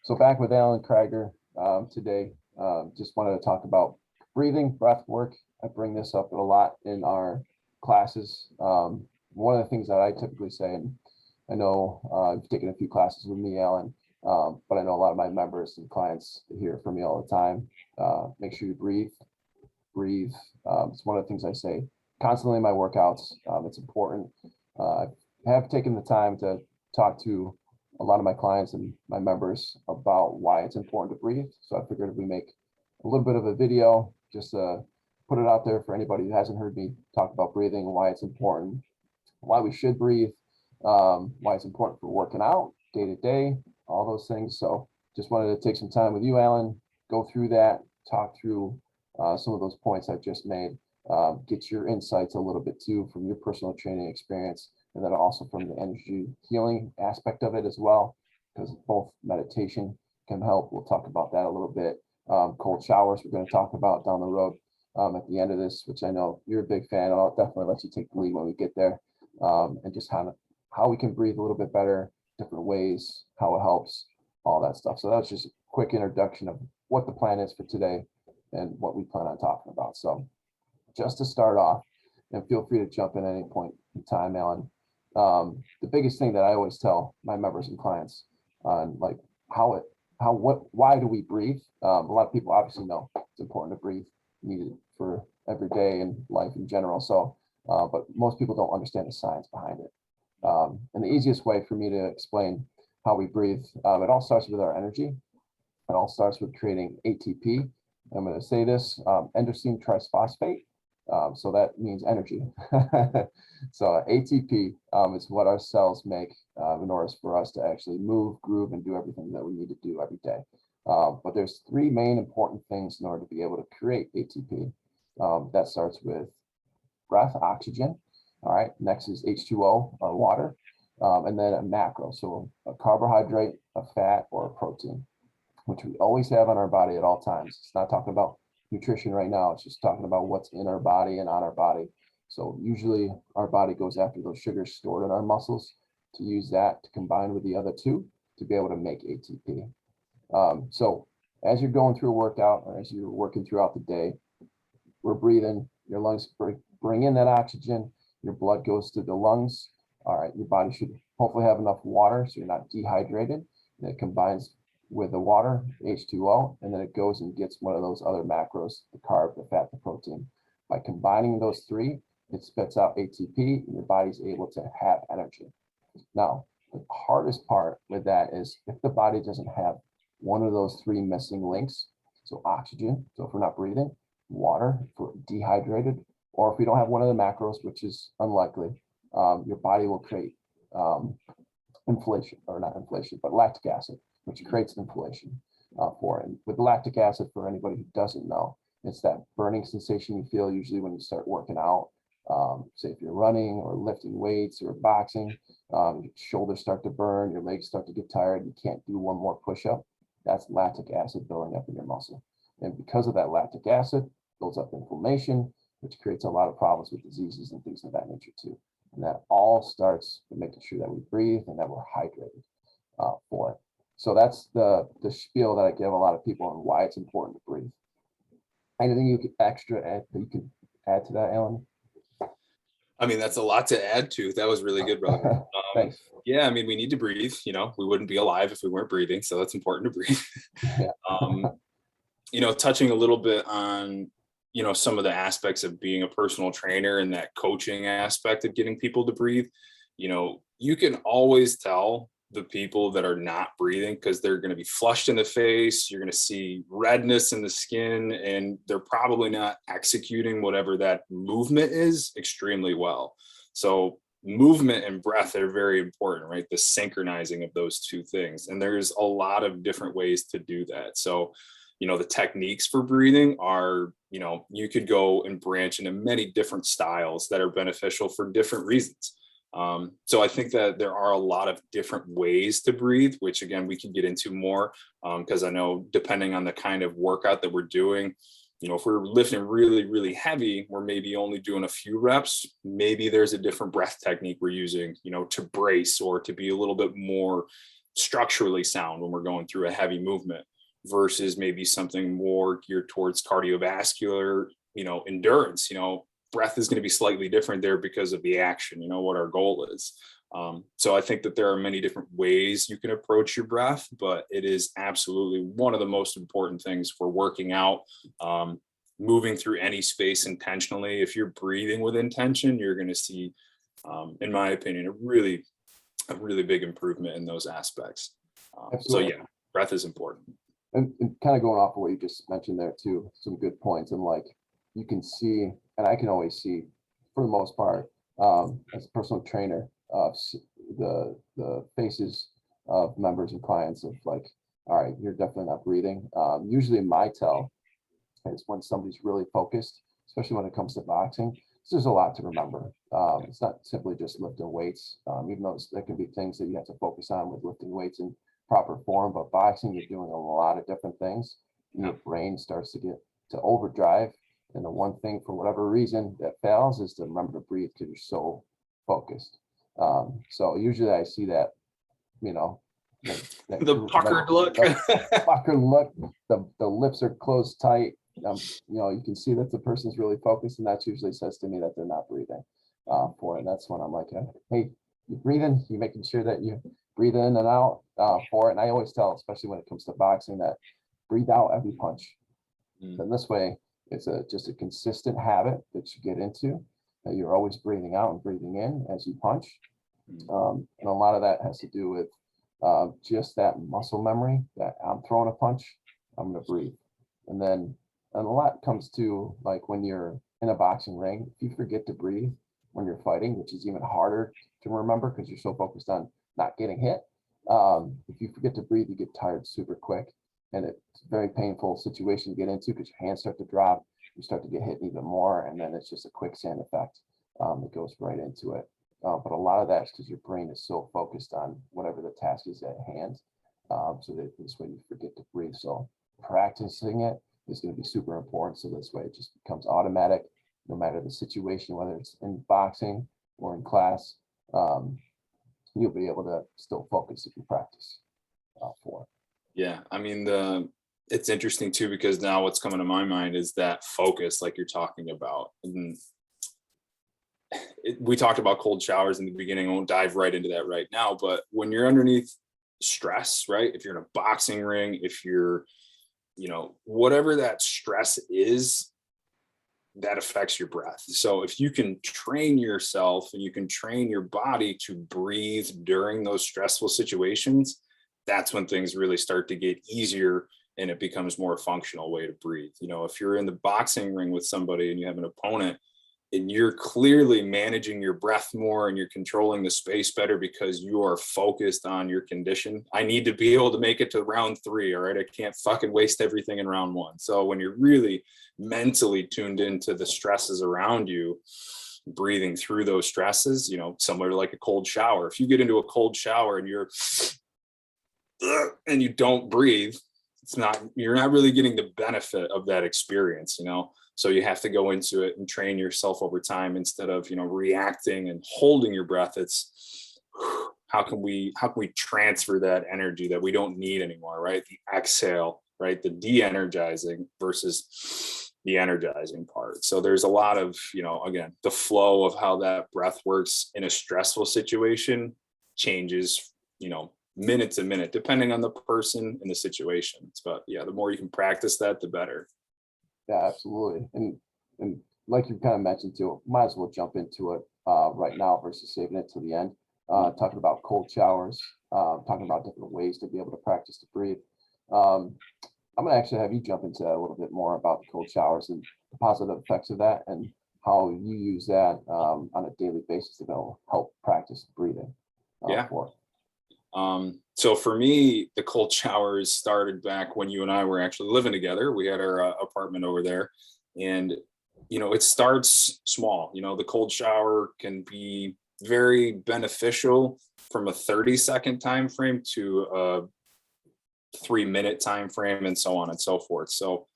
So back with Allen Kryger today. Just wanted to talk about breathing, breath work. I bring this up a lot in our classes. One of the things that I typically say, and I know you've taken a few classes with me, Allen, but I know a lot of my members and clients hear from me all the time. Make sure you breathe, breathe. It's one of the things I say constantly in my workouts. It's important. I have taken the time to talk to a lot of my clients and my members about why it's important to breathe. So I figured if we make a little bit of a video, just to put it out there for anybody who hasn't heard me talk about breathing, why it's important, why we should breathe, why it's important for working out day to day, all those things. So just wanted to take some time with you, Allen, go through that, talk through some of those points I just made, get your insights a little bit too from your personal training experience, and then also from the energy healing aspect of it as well, because both meditation can help. We'll talk about that a little bit. Cold showers we're going to talk about down the road at the end of this, which I know you're a big fan of. I'll definitely let you take the lead when we get there, and just how we can breathe a little bit better, different ways, how it helps, all that stuff. So that's just a quick introduction of what the plan is for today and what we plan on talking about. So just to start off, and feel free to jump in at any point in time, Allen. The biggest thing that I always tell my members and clients on like why do we breathe? A lot of people obviously know it's important to breathe, needed for every day and life in general. So, but most people don't understand the science behind it. And the easiest way for me to explain how we breathe, it all starts with our energy. It all starts with creating ATP. I'm going to say this, endocyne triphosphate. So that means energy. So ATP is what our cells make in order for us to actually move, groove, and do everything that we need to do every day. But there's three main important things in order to be able to create ATP. That starts with breath, oxygen. All right, next is H2O, or water, and then a macro, so a carbohydrate, a fat, or a protein, which we always have on our body at all times. It's not talking about nutrition right now. It's just talking about what's in our body and on our body. So usually our body goes after those sugars stored in our muscles to use that to combine with the other two to be able to make ATP. So as you're going through a workout or as you're working throughout the day, we're breathing, your lungs bring in that oxygen, your blood goes to the lungs. All right, your body should hopefully have enough water so you're not dehydrated. And it combines with the water, H2O, and then it goes and gets one of those other macros, the carb, the fat, the protein. By combining those three, it spits out ATP and your body's able to have energy. Now, the hardest part with that is if the body doesn't have one of those three missing links, so oxygen, so if we're not breathing, water, if we're dehydrated, or if we don't have one of the macros, which is unlikely, your body will create inflation, or not inflation, but lactic acid, which creates inflammation for it. And with lactic acid, for anybody who doesn't know, it's that burning sensation you feel usually when you start working out. Say if you're running or lifting weights or boxing, your shoulders start to burn, your legs start to get tired, you can't do one more push-up. That's lactic acid building up in your muscle. And because of that lactic acid, builds up inflammation, which creates a lot of problems with diseases and things of that nature too. And that all starts with making sure that we breathe and that we're hydrated for it. So that's the spiel that I give a lot of people on why it's important to breathe. Anything you could you can add to that, Allen? I mean, that's a lot to add to. That was really good, brother. Thanks. Yeah, I mean, we need to breathe. You know, we wouldn't be alive if we weren't breathing. So that's important to breathe. Yeah. Touching a little bit on, some of the aspects of being a personal trainer and that coaching aspect of getting people to breathe. You can always tell the people that are not breathing because they're going to be flushed in the face. You're going to see redness in the skin, and they're probably not executing whatever that movement is extremely well. So movement and breath are very important, right? The synchronizing of those two things. And there's a lot of different ways to do that. So, the techniques for breathing are, you could go and branch into many different styles that are beneficial for different reasons. So I think that there are a lot of different ways to breathe, which again, we can get into more because I know depending on the kind of workout that we're doing, if we're lifting really, really heavy, we're maybe only doing a few reps. Maybe there's a different breath technique we're using, to brace or to be a little bit more structurally sound when we're going through a heavy movement versus maybe something more geared towards cardiovascular, endurance. Breath is going to be slightly different there because of the action, what our goal is. So I think that there are many different ways you can approach your breath, but it is absolutely one of the most important things for working out, moving through any space intentionally. If you're breathing with intention, you're going to see, in my opinion, a really big improvement in those aspects. So yeah, breath is important. And kind of going off of what you just mentioned there too, some good points. And like you can see, and I can always see for the most part, as a personal trainer, the faces of members and clients of like, all right, you're definitely not breathing. Usually my tell is when somebody's really focused, especially when it comes to boxing. So there's a lot to remember. It's not simply just lifting weights, even though there can be things that you have to focus on with lifting weights in proper form, but boxing, you're doing a lot of different things. And your brain starts to get to overdrive. And the one thing, for whatever reason, that fails is to remember to breathe because you're so focused. So usually I see that, the puckered look. The puckered look, the lips are closed tight. You can see that the person's really focused, and that usually says to me that they're not breathing for it. And that's when I'm like, hey, you breathing, you making sure that you breathe in and out for it. And I always tell, especially when it comes to boxing, that breathe out every punch. And this way, it's just a consistent habit that you get into, that you're always breathing out and breathing in as you punch. And a lot of that has to do with just that muscle memory that I'm throwing a punch, I'm going to breathe. And a lot comes to like when you're in a boxing ring, if you forget to breathe when you're fighting, which is even harder to remember because you're so focused on not getting hit. If you forget to breathe, you get tired super quick. And it's a very painful situation to get into because your hands start to drop, you start to get hit even more, and then it's just a quicksand effect that goes right into it. But a lot of that is because your brain is so focused on whatever the task is at hand. So that this way you forget to breathe. So practicing it is going to be super important. So this way it just becomes automatic, no matter the situation, whether it's in boxing or in class. You'll be able to still focus if you practice for it. Yeah, I mean, it's interesting too, because now what's coming to my mind is that focus, like you're talking about. And we talked about cold showers in the beginning. I won't dive right into that right now, but when you're underneath stress, right? If you're in a boxing ring, if you're, whatever that stress is, that affects your breath. So if you can train yourself and you can train your body to breathe during those stressful situations, that's when things really start to get easier and it becomes more functional way to breathe. If you're in the boxing ring with somebody and you have an opponent and you're clearly managing your breath more and you're controlling the space better because you are focused on your condition. I need to be able to make it to round 3, all right? I can't fucking waste everything in round 1. So when you're really mentally tuned into the stresses around you, breathing through those stresses, similar to like a cold shower. If you get into a cold shower and you don't breathe, you're not really getting the benefit of that experience, So you have to go into it and train yourself over time instead of, reacting and holding your breath. It's how can we transfer that energy that we don't need anymore, right? The exhale, right? The de-energizing versus the energizing part. So there's a lot of, again, the flow of how that breath works in a stressful situation changes, minute to minute, depending on the person and the situations. But yeah, the more you can practice that, the better. Yeah, absolutely. And like you kind of mentioned too, might as well jump into it right now versus saving it to the end. Talking about cold showers, talking about different ways to be able to practice to breathe. I'm gonna actually have you jump into that a little bit more about the cold showers and the positive effects of that and how you use that on a daily basis to help practice breathing. For it. So for me, the cold showers started back when you and I were actually living together. We had our apartment over there, and it starts small. The cold shower can be very beneficial from a 30-second time frame to a 3-minute time frame, and so on and so forth. So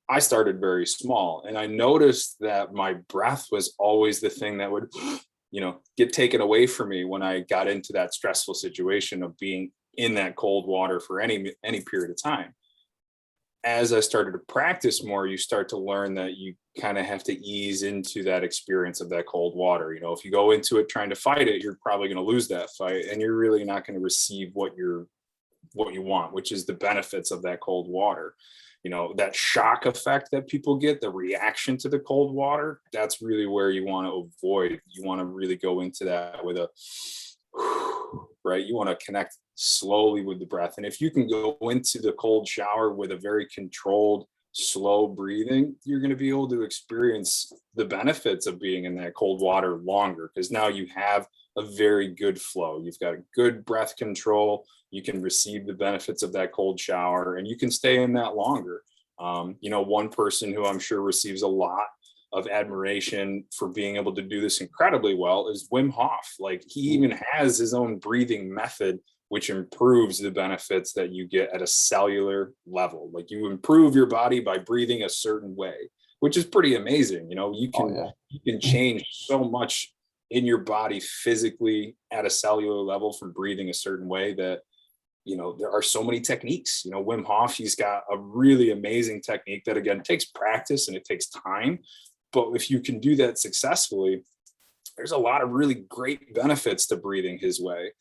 I started very small, and I noticed that my breath was always the thing that would get taken away from me when I got into that stressful situation of being in that cold water for any period of time. As I started to practice more, you start to learn that you kind of have to ease into that experience of that cold water. If you go into it trying to fight it, you're probably going to lose that fight, and you're really not going to receive what you want, which is the benefits of that cold water. That shock effect that people get, the reaction to the cold water, that's really where you want to avoid. You want to really go into that with a right. You want to connect slowly with the breath. And if you can go into the cold shower with a very controlled, slow breathing, you're going to be able to experience the benefits of being in that cold water longer, because now you have a very good flow. You've got a good breath control. You can receive the benefits of that cold shower, and you can stay in that longer. One person who I'm sure receives a lot of admiration for being able to do this incredibly well is Wim Hof. Like, he even has his own breathing method, which improves the benefits that you get at a cellular level. Like, you improve your body by breathing a certain way, which is pretty amazing. You can change so much in your body physically at a cellular level from breathing a certain way that, there are so many techniques. Wim Hof, he's got a really amazing technique that, again, takes practice and it takes time. But if you can do that successfully, there's a lot of really great benefits to breathing his way.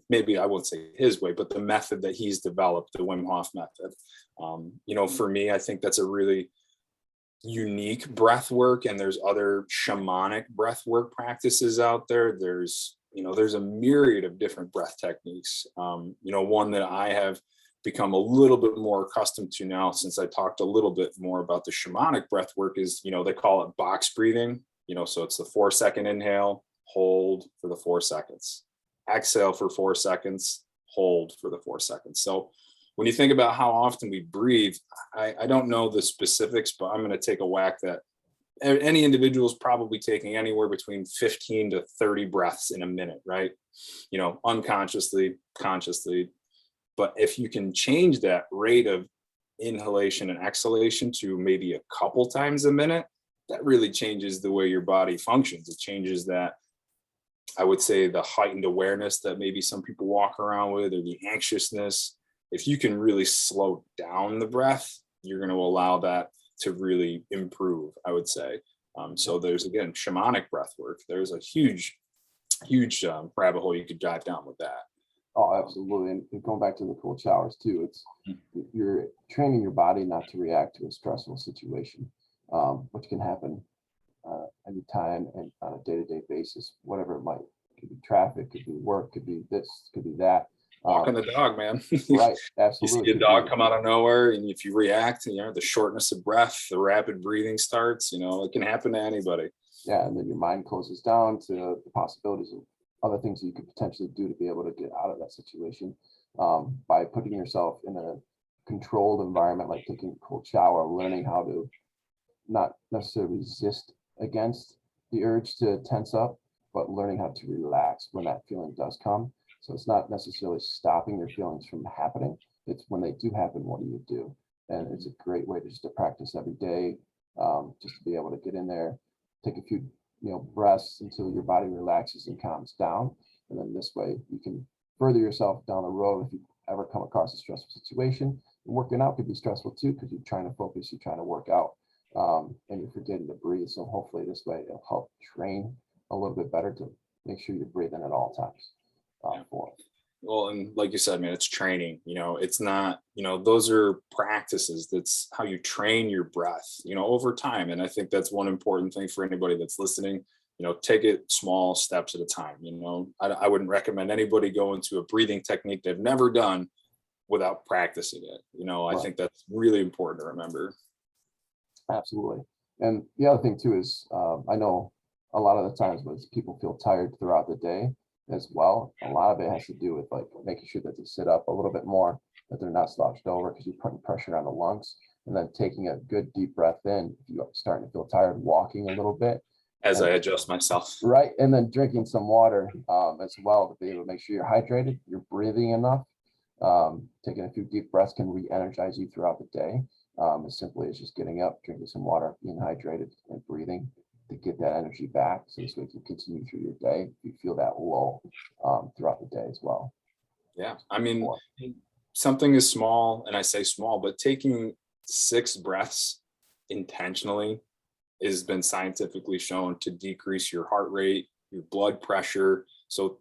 Maybe I won't say his way, but the method that he's developed, the Wim Hof method. For me, I think that's a really unique breath work, and there's other shamanic breath work practices out there. There's a myriad of different breath techniques. One that I have become a little bit more accustomed to now, since I talked a little bit more about the shamanic breath work, is, they call it box breathing. So it's the 4-second inhale, hold for the 4 seconds, exhale for 4 seconds, hold for the 4 seconds. So when you think about how often we breathe, I don't know the specifics, but I'm going to take a whack that any individual is probably taking anywhere between 15 to 30 breaths in a minute, right? Unconsciously, consciously. But if you can change that rate of inhalation and exhalation to maybe a couple times a minute, that really changes the way your body functions. It changes that, I would say, the heightened awareness that maybe some people walk around with, or the anxiousness. If you can really slow down the breath, you're going to allow that to really improve, I would say. So there's, again, shamanic breath work. There's a huge rabbit hole you could dive down with that. Oh, absolutely. And going back to the cold showers too, you're training your body not to react to a stressful situation, which can happen anytime and on a day-to-day basis, whatever it might. It could be traffic, could be work, could be this, could be that. Walking the dog, man. Right, absolutely. You see a dog come out of nowhere, and if you react, the shortness of breath, the rapid breathing starts, it can happen to anybody. Yeah, and then your mind closes down to the possibilities of other things that you could potentially do to be able to get out of that situation, by putting yourself in a controlled environment, like taking a cold shower, learning how to not necessarily resist against the urge to tense up, but learning how to relax when that feeling does come. So it's not necessarily stopping your feelings from happening. It's when they do happen, what do you do? And it's a great way to practice every day, just to be able to get in there, take a few breaths until your body relaxes and calms down. And then this way you can further yourself down the road. If you ever come across a stressful situation, and working out could be stressful too, because you're trying to focus, you're trying to work out, and you're forgetting to breathe. So hopefully this way it'll help train a little bit better to make sure you're breathing at all times. Well, and like you said, man, it's training. It's not, those are practices. That's how you train your breath, over time. And I think that's one important thing for anybody that's listening. Take it small steps at a time. I wouldn't recommend anybody go into a breathing technique they've never done without practicing it. I think that's really important to remember. Absolutely. And the other thing too is, I know a lot of the times when people feel tired throughout the day as well, a lot of it has to do with like making sure that they sit up a little bit more, that they're not slouched over, because you're putting pressure on the lungs, and then taking a good deep breath in. If you're starting to feel tired, walking a little bit as I adjust myself. Right. And then drinking some water as well, to be able to make sure you're hydrated, you're breathing enough. Taking a few deep breaths can re-energize you throughout the day. As simply as just getting up, drinking some water, being hydrated, and breathing to get that energy back. So this way you can continue through your day. You feel that lull throughout the day as well. Yeah. I mean, More. something is small, and I say small, but taking 6 breaths intentionally has been scientifically shown to decrease your heart rate, your blood pressure. So,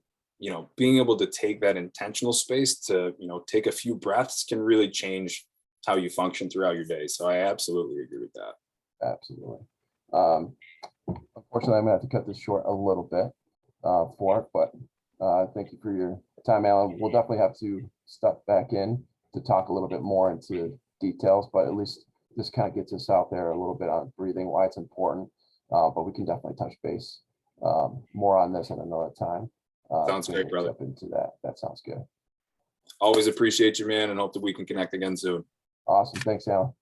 being able to take that intentional space to, take a few breaths can really change how you function throughout your day. So I absolutely agree with that. Absolutely. Unfortunately, I'm gonna have to cut this short a little bit for it, but thank you for your time, Alan. We'll definitely have to step back in to talk a little bit more into details, but at least this kind of gets us out there a little bit on breathing, why it's important. But we can definitely touch base more on this at another time. Sounds great, brother. Jump into that. That sounds good. Always appreciate you, man, and hope that we can connect again soon. Awesome. Thanks, Alan.